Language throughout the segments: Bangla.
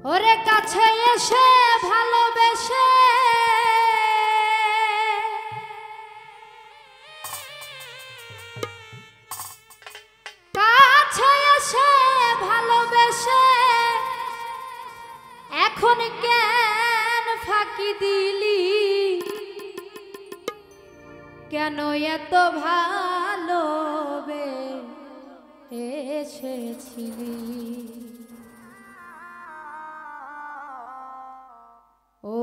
ওরে কাছে এসে ভালোবেসে কাছে এসে ভালোবেসে এখন কেন ফাঁকি দিলি কেন এত ভালোবেসেছিলি ও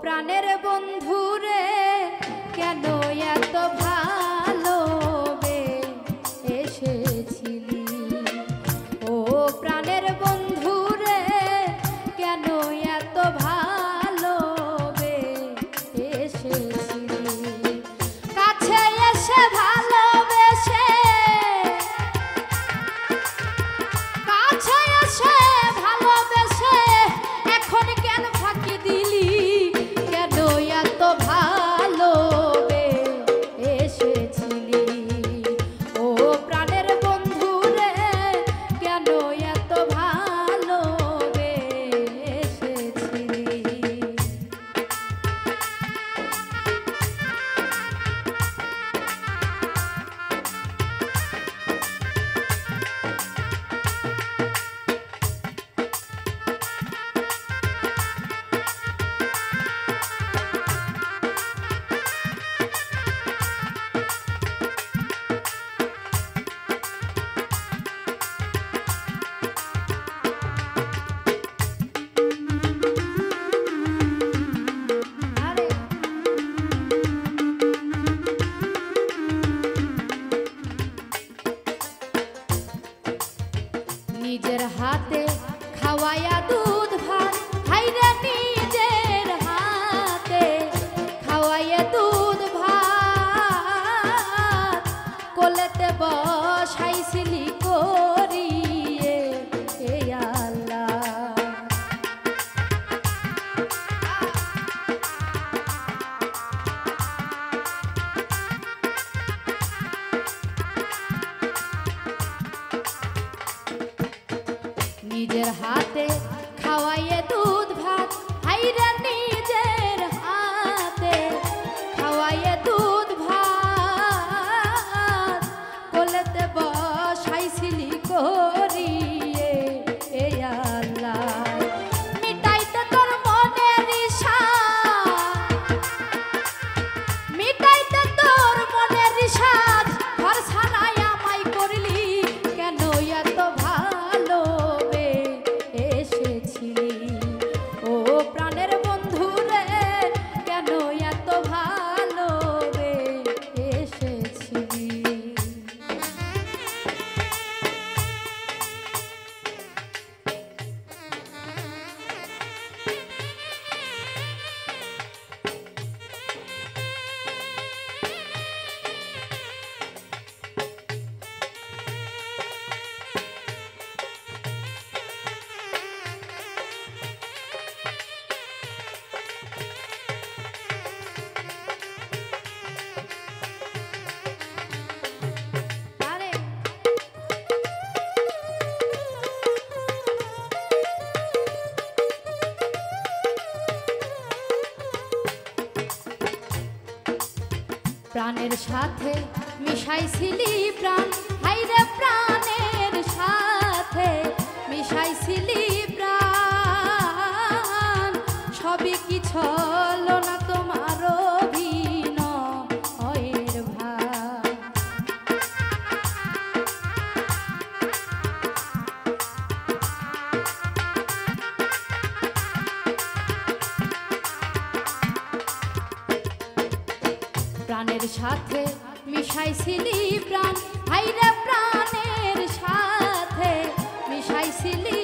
প্রাণের বন্ধু রে কেন এত ভালোবেসেছিলি ও প্রাণের বন্ধু রে কেন এত ভালোবেসেছিলি কাছে এসে ভালোবেসে কাছে এসে ভালোবেসে এখন কেন ফাঁকি দিলি কেন এত ভালোবেসেছিলি ও প্রাণের বন্ধু রে কেন এত ভালোবেসেছিলি নিজের হাতে খাওয়ায়া দুধ ভাত হাইরে নিজের হাতে খাওয়ায়া দুধ ভাত কোলেতে বসাইছিলি করিয়ে এ আল্লাহ নিজের হাতে খাওয়াইয়ে দুধ ভাত হাইরে নিজের হাতে খাওয়াইয়ে দুধ ভাত কোলেতে বসাইছিলি করিয়ে এ আল্লাহ মিটাইতে তোর মনের ইচ্ছা মিটাইতে তোর মনের ইচ্ছা ঘর ছাড়াই আমায় করলি কেন এত ভালোবেসেছিলি ও প্রাণের বন্ধু রে কেন এত ভালোবেসেছিলি প্রাণের সাথে মিশাইছিলি প্রাণ হাইরে প্রাণের সাথে মিশাইছিলি প্রাণ সবই কি ছলো না তোমার অভিনয়ের ভান প্রাণের সাথে মিশাইছিলি প্রাণ হাইরে প্রাণের সাথে মিশাইছিলি